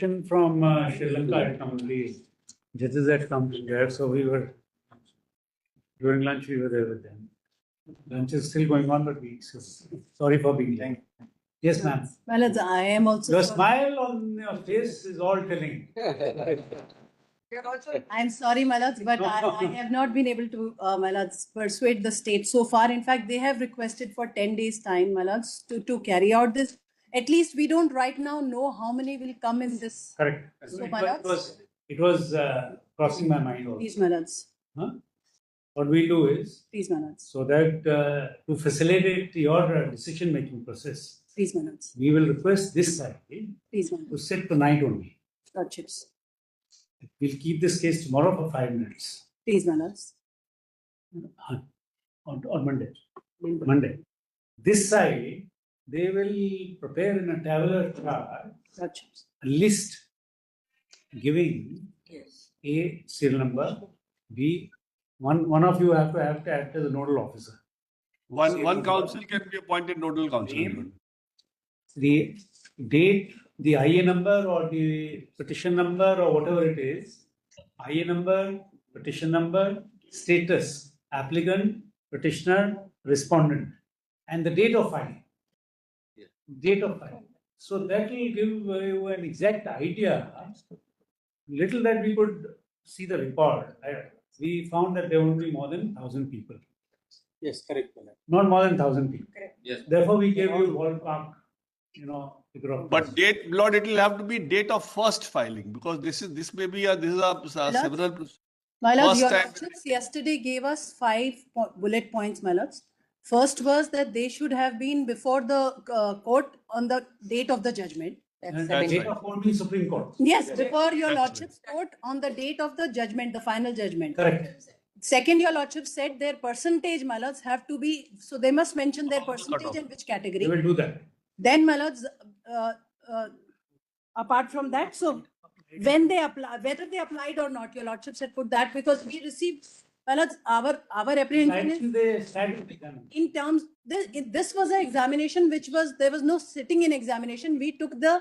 delegation from Sri Lanka had come, the judges had come there, so we were, during lunch, we were there with them. Lunch is still going on, but sorry for being late. Yes, ma'am. Well, I am also. Your smile on your face is all telling. I'm sorry, Malad, but I have not been able to, Malad, persuade the state so far. In fact, they have requested for 10 days time, Malad, to carry out this. At least we don't right now know how many will come in this. Correct. So, it was crossing my mind also. Please, Malad. Huh? What we do is, please, Malad. So that to facilitate your decision-making process, please, Malad. We will request this side please, Malad. To sit tonight only. Lordships. We'll keep this case tomorrow for 5 minutes. Please, Malad. On Monday. Monday. This side, they will prepare in a tabular chart a list giving A serial number, B. One of you have to act as a nodal officer. One council can be appointed nodal council. The date, the IA number or the petition number or whatever it is, IA number, petition number, status, applicant, petitioner, respondent, and the date of filing. Date of filing. So that will give you an exact idea. Little that we could see the report, we found that there will be more than 1,000 people. Yes, correct. Not more than 1,000 people. Correct. Yes. Therefore, we gave you ballpark, But date, Lord, it will have to be date of first filing because this may be several. My lord, your lordships yesterday gave us 5 bullet points, my lords. First was that they should have been before the court on the date of the judgment. That's date of court means Supreme Court. Yes, before your lordship's court on the date of the judgment, the final judgment. Correct. Second, your lordship said their percentage, my lords, have to be, so they must mention their percentage and which category. They will do that. Then, my lords, apart from that, so when they apply, whether they applied or not, your lordship said put that because we received, my lords, our apprehension is in terms, this was an examination which was, there was no sitting in examination. We took the,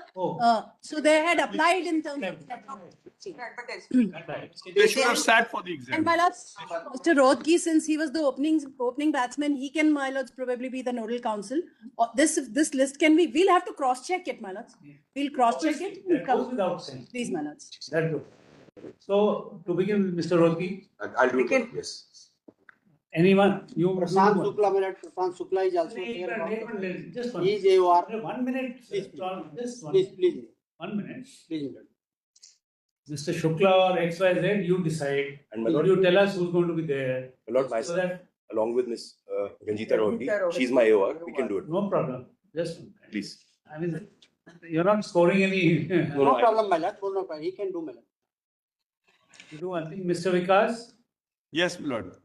so they had applied in terms of. They should have sat for the exam. And my lords, Mr. Rothgi, since he was the opening batsman, he can, my lords, probably be the nodal council. This list can be, we'll have to cross-check it, my lords. We'll cross-check it. That goes without saying. Please, my lords. That goes. So, to begin, Mr. Rothgi. I'll do it. Yes. Anyone? You Prashant Shukla, my lord. Prashant Shukla is also here. Just one. He is AOR. 1 minute. Please, just one. Please. 1 minute. Please, Mr. Shukla or XYZ, you decide. And my lord, you tell us who's going to be there. My lord, myself, so along with Miss Ranjita Rohde, she's my AOR. We can do it. No problem. Just please. I mean, you're not scoring any. No problem, my lord. No problem. He can do, my lord. You do one thing, Mr. Vikas. Yes, my lord.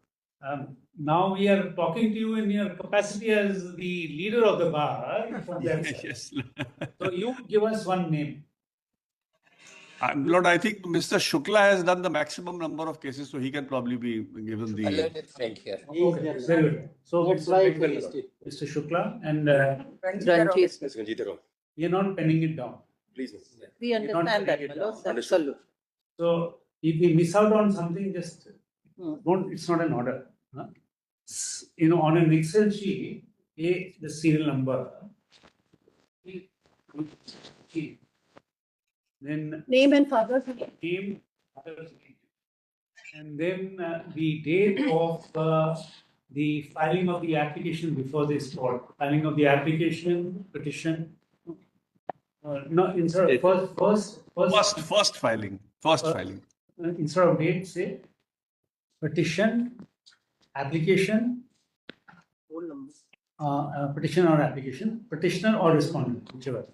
Now we are talking to you in your capacity as the leader of the bar. Yes. So you give us one name. Lord, I think Mr. Shukla has done the maximum number of cases, so he can probably be given the. Okay, very good. So Mr. Shukla and Ranjita Rohde. You're not penning it down. Please. We understand that. Understood. So if we miss out on something, just don't. It's not an order. Huh? On an Excel sheet, the serial number. Then name and father's name, and then the date of the filing of the application before this court. Filing of the application, petition. No, instead of first filing. Instead of date, say petition, application, petition or application, petitioner or respondent, whichever.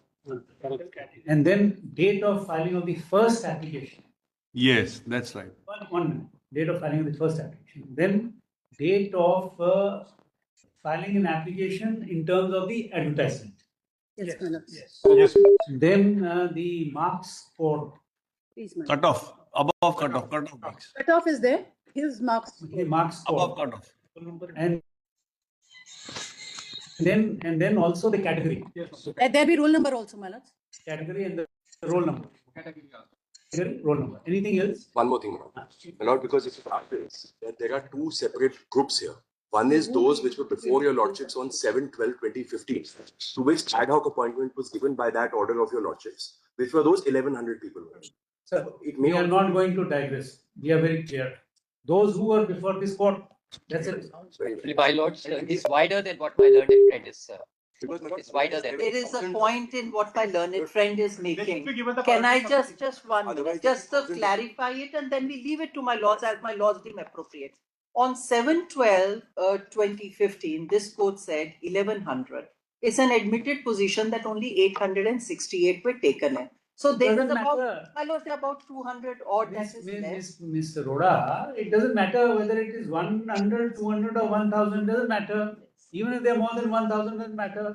And then date of filing of the first application. Yes, that's right. One minute. Date of filing of the first application. Then date of filing an application in terms of the advertisement. Yes. Then the marks score. Cutoff. Above cutoff. Cutoff is there. His marks. The marks score. Above cutoff. And then also the category. There be roll number also, my lords. Category and the roll number. roll number. Anything else? One more thing, Madam. Not because if you practice, then there are two separate groups here. One is those which were before your lordships on 7/12/2015, to which ad hoc appointment was given by that order of your lordships, which were those 1100 people. Sir, It may we are also- not going to digress. We are very clear. Those who were before this court, that's it. Very well. My lord, is wider than what my learned friend is, sir. Because, my lord, It's wider than There is a point in what my learned friend is making. Can I just one minute, Otherwise, just to thousands- clarify it, and then we leave it to my lords as my lords deem appropriate. On 7/12/2015, this court said 1100. It's an admitted position that only 868 were taken in. So there is Doesn't about, matter. my lords, there are about 200 odd that is left. Mr. Roda, it doesn't matter whether it is 100, 200 or 1000, doesn't matter. Even if they're more than 1000, doesn't matter.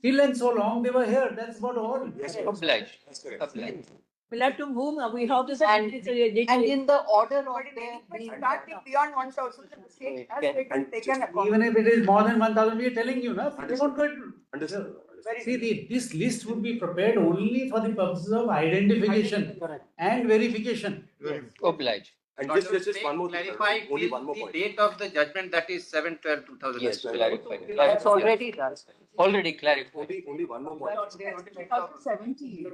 Till and so long they were here, that's about all. Yes, Obliged. that's correct. Obliged. Millard, to whom we have to And- And in the order of But their being. starting beyond 1000, the state has And taken upon. Even if it is more than 1000, we are telling you, no? We won't go into- Understood. See, this list would be prepared only for the purposes of identification and verification. Obliged. And just one more thing. Clarify Only till one more the point. date of the judgment, that is 7/12/2011. Yes, clarified. That's already done. Already clarified. Only one more point. 2017.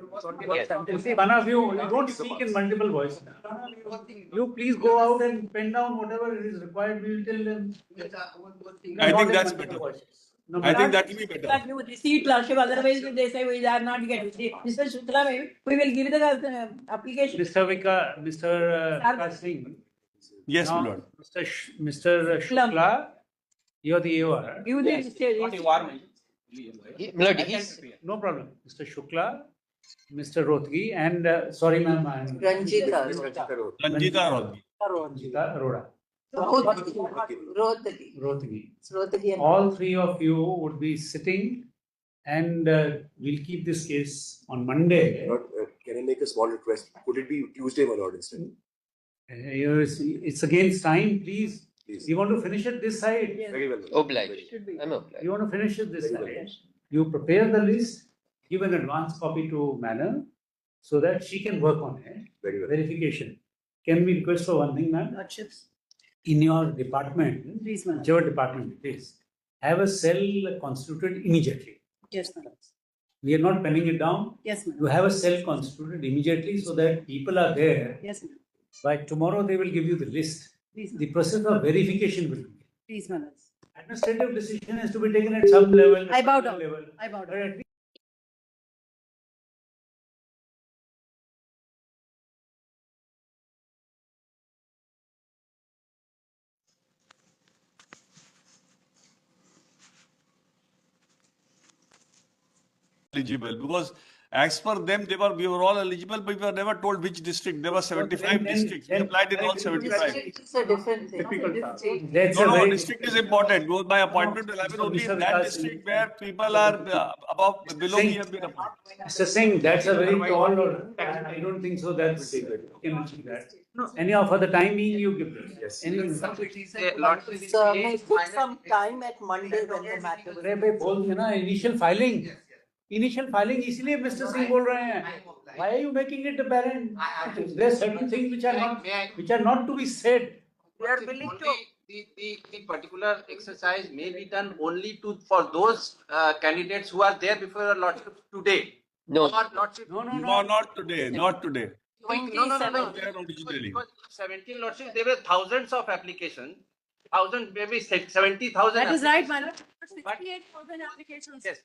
Yes. See, one of you don't speak in multiple voices. You please go out and pen down whatever is required. We will tell them. I think that's better. No, I think that will be better. That you receipt lordship, otherwise they say we are not getting. Mr. Shukla, we will give the application. Mr. Prakash Singh. Yes, my Now, lord. Mr. Shukla, you are the AOR. Give the. My lord, he's, No problem. Mr. Shukla, Mr. Rothgi, and sorry, ma'am, I'm Ranjita. Ranjita Rodgi. Ranjita Arora. Rohtagi. Rothgi. Rohtagi and. All three of you would be sitting, and we'll keep this case on Monday. Lord, can I make a small request? Could it be Tuesday, my lord, instead? It's against time, please. Please. You want to finish it this side? Very well. obliged. I'm obliged. You want to finish it this Very well. side? You prepare the list, give an advance copy to Manna so that she can work on it. Very well. Verification. Can we request for one thing, ma'am? Lordships. In your department, Please, madam. whichever department it is, have a cell constituted immediately. Yes, madam. We are not penning it down. Yes, madam. You have a cell constituted immediately so that people are there. Yes, madam. By tomorrow, they will give you the list. Please, The madam. process of verification will begin. Please, madam. Administrative decision has to be taken at some level. I bow at down. some level. I bow But down. at least Eligible because as per them, we were all eligible, but we were never told which district. There were 75 then- districts. We then- applied in all 75. District is a different thing. that's No, a no, very district is important. Goes by appointment to 11 only in that district where people are above, below me have been appointed. Mr. Singh, that's a very tall order. I don't think so. That's you can achieve that. Anyhow, for the time being, you give this. Yes. Anything. So may put some time at Monday when the matter अरे will. भाई बोल देना initial filing इसलिए Mr. Singh बोल रहे हैं. Why are you making it apparent? There are certain things which are not to be said. We are willing to. The particular exercise may be done only for those candidates who are there before your lordship today. No. Or lordship. No, No, not today. Not today. No. There originally. Because 17 lordships, there were thousands of applications. Thousands, maybe 70,000. That is right, madam. 68,000 applications. Yes.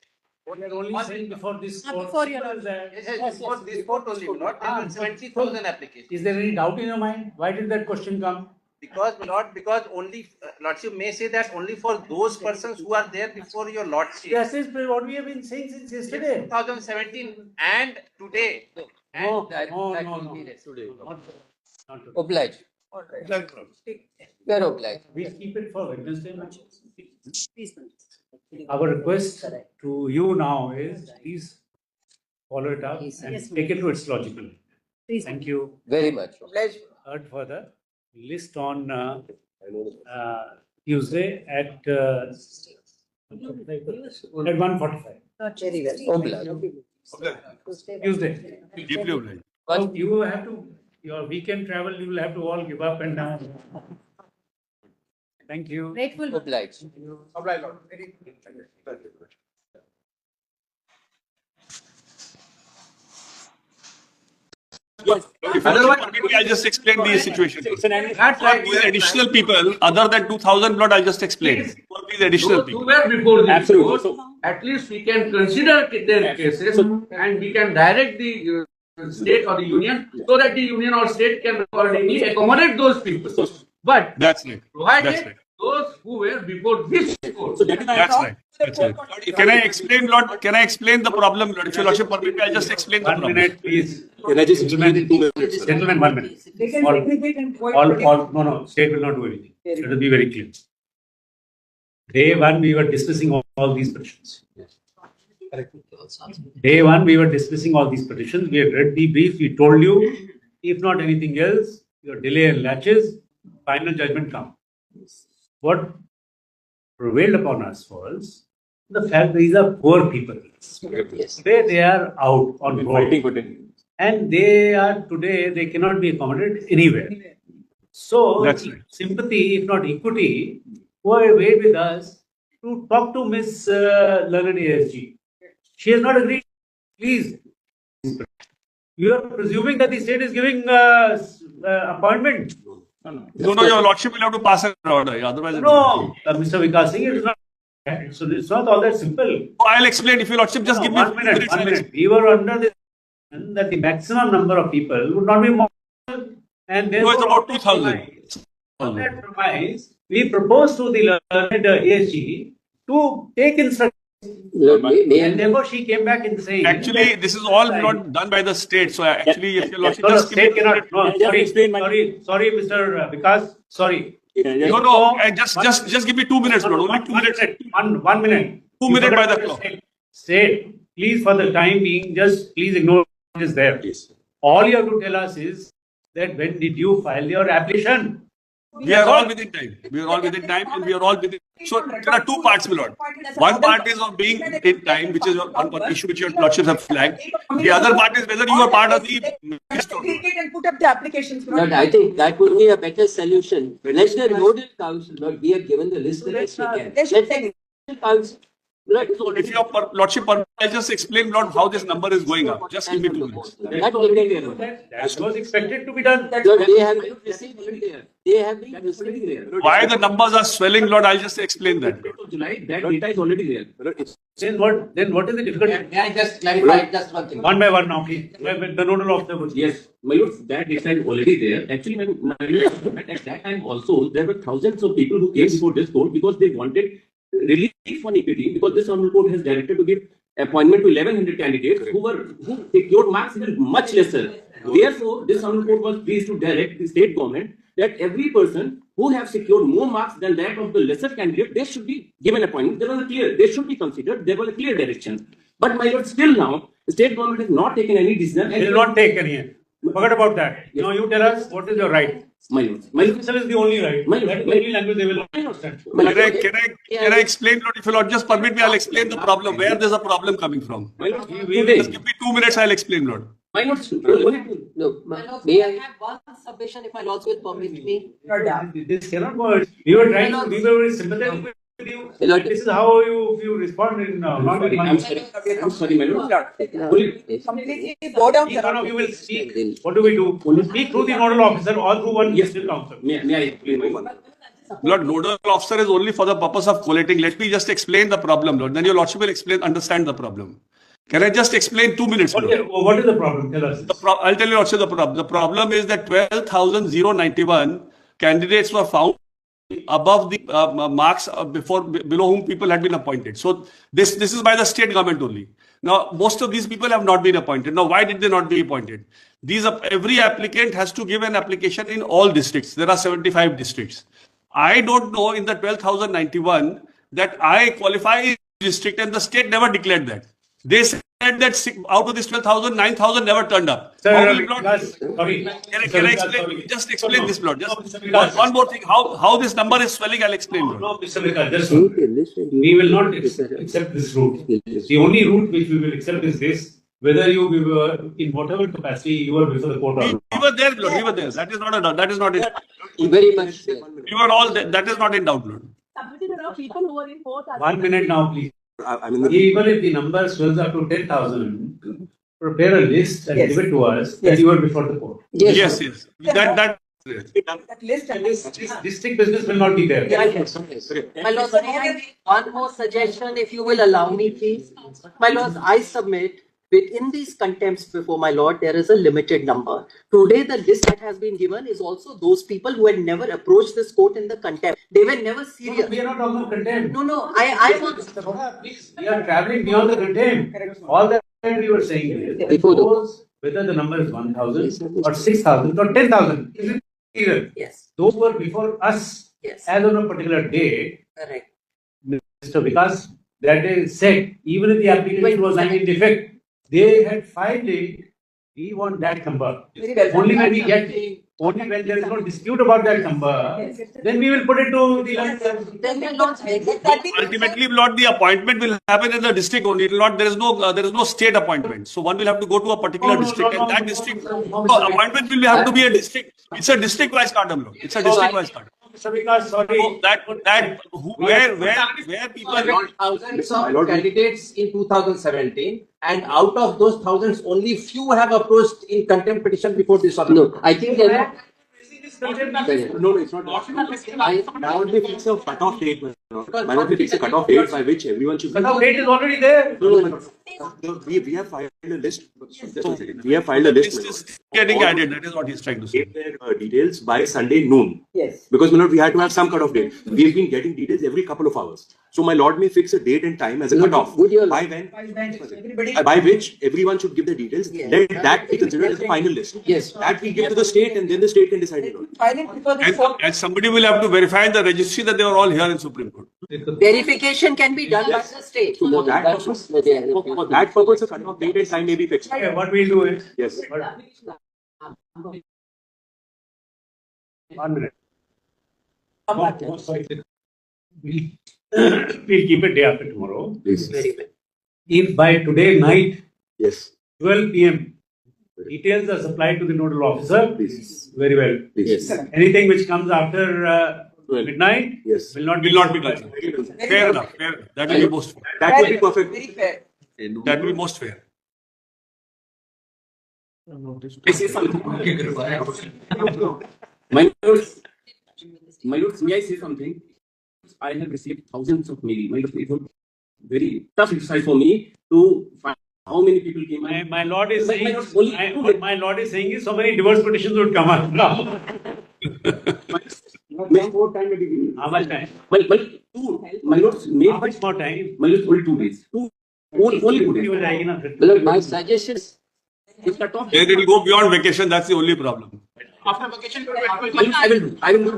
We are only saying before this court. Before your is there- Yes, for this court only, not there were 70,000 applications. Is there any doubt in your mind? Why did that question come? Because only lordship may say that only for those persons who are there before your lordship. This is what we have been saying since yesterday. 2017 and today. No, That no, will no. be there today. Not today. Obliged. We are obliged. We'll keep it for Wednesday. Please, madam. Our request to you now is please follow it up Yes, and yes, take it to its logical. Please. Thank you. Very much. Heard for the list on I know that. Tuesday at 1:45. Very well. Obliged. Tuesday. Deeply obliged. So you have to, your weekend travel, you will have to all give up and thank you. Grateful. Obliged. Otherwise, I'll just explain the situation. That's right. These additional people, other than 2,000 blood, I'll just explain. For these additional Those who people. were before this Absolutely. court, at least we can consider their cases and we can direct the state or the union so that the union or state can accordingly accommodate those people. But That's right. provided That's right. those who were before this court. That's right. That's right. Can I explain, Lord? Can I explain the problem, Lord? If your Lordship permit me, I'll just explain the 1 problem. minute, please. Can I just explain in 2 minutes? sir? Gentlemen, 1 minute. They can All- segregate and no, state will not do anything. Let us be very clear. Day one, we were dismissing all these petitions. Day one, we were dismissing all these petitions. We had read the brief. We told you, if not anything else, your delay and latches, final judgment come. What prevailed upon us was the fact these are poor people. Yes. Today they are out on road. And they are today, they cannot be accommodated anywhere. So, That's right. sympathy, if not equity, wait with us to talk to Miss Learned ASG. She has not agreed. Please. You are presuming that the state is giving appointment. No, your Lordship will have to pass an order. Otherwise, No, Mr. Vikas Singh, it is not. So it's not all that simple. I'll explain. If your Lordship just give me 1 minute, 1 minute. We were under the that the maximum number of people would not be more, and No, it's about 2,000. On that premise, we proposed to the learned ASG to take instruction, and therefore she came back in saying. Actually, this is all not done by the state. So actually, if your Lordship No, just give me state cannot. No, sorry, Mr. Vikas. Sorry. No, just give me 2 minutes, Lord. Only 2 minutes. 1 minute. 2 minutes by the clock. State, please, for the time being, just please ignore what is there. All you have to tell us is that when did you file your application? We are all within time. We are all within time, and we are all within. So there are two parts, my lord. One part is of being in time, which is one issue which your lordships have flagged. The other part is whether you are part of the. Segregate and put up the applications. But I think that would be a better solution. Let the nodal council, Lord, we have given the list the next weekend. They should Let the nodal council. Lord, If your lordship, I'll just explain, Lord, how this number is going up. Just give me 2 minutes. That will take care of it. That was expected to be done. Lord, they have been received there. They have been received there. Why the numbers are swelling, Lord, I'll just explain that. July, that data is already there. Then what is the difficulty? May I just clarify just one thing? One by one now, please. The nodal officer would. Yes, my lord, that data is already there. Actually, my lord, at that time also, there were thousands of people who came before this court because they wanted relief on equity, because this honorable court has directed to give appointment to 1,100 candidates who secured marks even much lesser. Therefore, this honorable court was pleased to direct the state government that every person who have secured more marks than that of the lesser candidate, they should be given appointment. There was a clear, they should be considered. There was a clear direction. But my lord, still now, the state government has not taken any decision. Will not take any. Forget about that. Now you tell us what is your right. My lord, Dismissal is the only right. My lord, That is the only language they will not understand. Can I explain, Lord? If you Lord just permit me, I'll explain the problem. Where there's a problem coming from. my lord, Just give me 2 minutes, I'll explain, Lord. my lord, No, may I have one submission if my lords will permit me? This cannot go. We were trying to be very sympathetic with you. This is how you respond in not in I'm sorry, my lord. Completely go down. Each one of you will speak. What do we do? Speak through the nodal officer or through one district council. May I explain my lord? Lord, nodal officer is only for the purpose of collating. Let me just explain the problem, Lord. Then your lordship will understand the problem. Can I just explain 2 minutes, Lord? What is the problem? Tell us. I'll tell you also the problem. The problem is that 12,091 candidates were found above the marks below whom people had been appointed. So this is by the state government only. Now, most of these people have not been appointed. Now, why did they not be appointed? Every applicant has to give an application in all districts. There are 75 districts. I don't know in the 12,091 that I qualify in district, and the state never declared that. They said that out of this 12,000, 9,000 never turned up. Sir, How will Lord- sorry. Can I explain? Just explain this, Lord. Just Mr. Vikas. one more thing. How this number is swelling, I'll explain, Lord. No, Mr. Vikas, just we will not accept this route. The only route which we will accept is this, whether you were in whatever capacity you were before the court or We not. were there, Lord. We were there. That is not a, that is not in, Very much. we were all there. That is not in doubt, Lord. There are people who are in court. 1 minute now, please. I mean, Even if the number swells up to 10,000, prepare a list and Yes. give it to us that you were before the court. Yes, yes. That That list and This district business will not be there. My lords, may I make one more suggestion, if you will allow me, please? My lords, I submit within these contempts before my lord, there is a limited number. Today, the list that has been given is also those people who had never approached this court in the contempt. They were never serious. We are not talking about contempt. No, I want. Please, we are traveling beyond the contempt. All that we were saying is that Before the- those, whether the number is 1,000 or 6,000 or 10,000, is it Yes, those who were before us yes, as on a particular day, correct. Mr. Vikas that day said, even if the application was lying in defect, they had filed it, we want that number. Very well. Only when we get, only when there is no dispute about that number, then we will put it to the. Then my lords, ultimately, Lord, the appointment will happen in the district only. It will not. There is no state appointment. So one will have to go to a particular district, and that district appointment will have to be a district. It's a district-wise cardam, Lord. It's a district-wise cardam. Mr. Vikas, sorry. So where people. Thousands of candidates in 2017, and out of those thousands, only few have approached in contempt petition before this. no, I think there are. no, it's not. Now only fix a cutoff date. Why not we fix a cutoff date by which everyone should. Cutoff date is already there. We have filed a list. We have filed a list. This is getting added. That is what he's trying to say. Gave their details by Sunday noon. Yes. Because we had to have some cutoff date. We've been getting details every couple of hours. So my lord may fix a date and time as a cutoff. Would you- By when? Everybody. By which everyone should give the details. Yes. Let that be considered as the final list. Yes. That we give to the state, and then the state can decide it on. Filing before the court. And somebody will have to verify in the registry that they were all here in Supreme Court. Verification can be done by the state. So for that purpose, the cutoff date and time may be fixed. Okay, what we'll do is. Yes. 1 minute. Oh, sorry. We'll keep it day after tomorrow. Please. If by today night, Yes. 12 p.m., details are supplied to the nodal officer, Please. very well. Please. Anything which comes after midnight Yes. will not Will not be done. Fair enough. Fair enough. That will be most fair. That would be perfect. Very fair. That will be most fair. My lords, may I say something? I have received thousands of mail. My lords, it was very tough exercise for me to find how many people came. My lord is saying, Only- my lord is saying is so many divorce petitions would come up now. More time may be given. How much time? My lords, made How much more time? my lords only 2 days. Only 2 days. हो जाएगी ना फिर. Well, my suggestion is, It's cut off. Then it will go beyond vacation. That's the only problem. After vacation, I will do.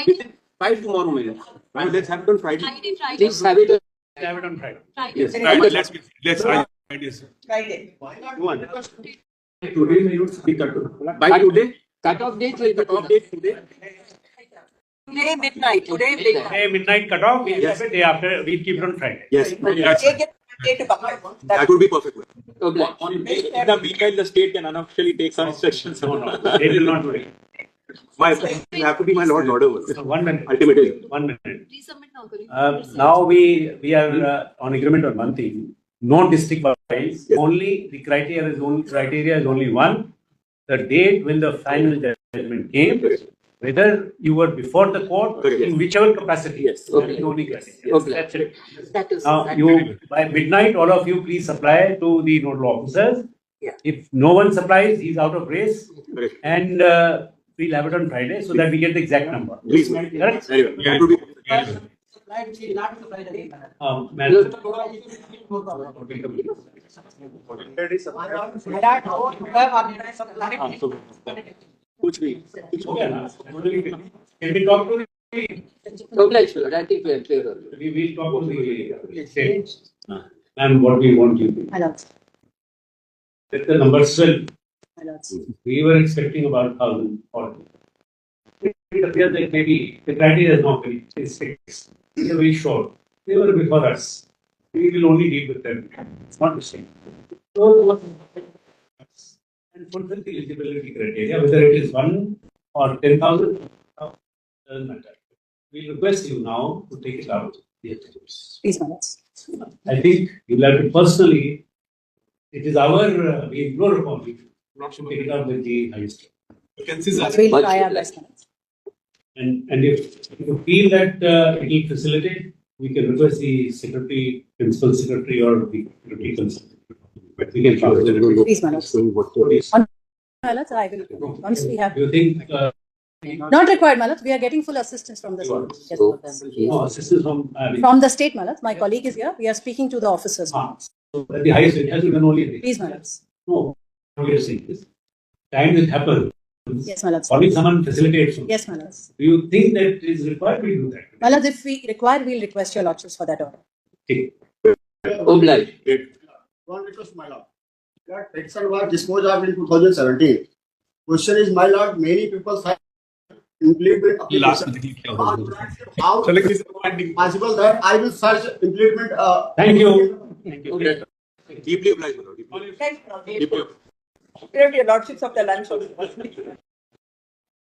Within 5 tomorrow, my lords. Right, let's have it on Friday. please have it. Have it on Friday. Yes. Right, let's yes. Friday. Today, my lords, we cut off. By today, Cutoff date will be cut off date today. Today midnight. Today midnight. Hey, midnight cutoff, we'll Yes. have it day after, we'll keep it on Friday. Yes. That's They get day to bucket. That would be perfect. Okay. In the meanwhile, the state can unofficially take some instructions. No, they will not do it. You have to be my lord order. So 1 minute. Ultimately. 1 minute. Now we are on agreement on one thing. No district wise. Only the criteria is only one. The date when the final judgment came. Whether you were before the court in whichever capacity. Yes. That is the only criteria. Okay. That's it. That is. Now you by midnight, all of you please supply to the nodal officers. Yeah. If no one supplies, he's out of race, Correct. and we'll have it on Friday so that we get the exact number. Please. Correct? Very well. That would be Madam. कुछ भी. Okay, na? Can we talk to the? Okay, sure. I think we are clear. We will talk to the state. And what we want you to do. Let the numbers swell. We were expecting about 1,040. It appears that maybe the criteria is not very fixed. They are very short. They were before us. we will only deal with them. It's not the same. So, and fulfill the eligibility criteria, whether it is 1 or 10,000, doesn't matter. We request you now to take it out. Please, my lords. I think you'll have to personally, it is our, we implore upon you not to take it out with the highest. We'll try our best, my lords. And if you feel that it will facilitate, we can request the secretary, principal secretary, or the secretary consultant. We can pass it. Please, my lords. My lords, I will, once we have, Do you think not required, my lords, we are getting full assistance from the state. Yes, my lords. no assistance From the state, my lords, my colleague is here, we are speaking to the officers. at the highest, it has to be done only. Please, my lords. No, we are saying this. Time it happens. Yes, my lords. Only someone facilitates. Yes, my lords. Do you think that is required? We do that. My lords, if we require, we'll request your lordships for that order. Okay. Obliged. One request, my lord. That petition was disposed of in 2017. Question is, my lord, many people have implement application. How is it possible that I will search implement? Thank you. Thank you. Okay. Deeply obliged, my lord. Thank you. Your lordships of the lunch.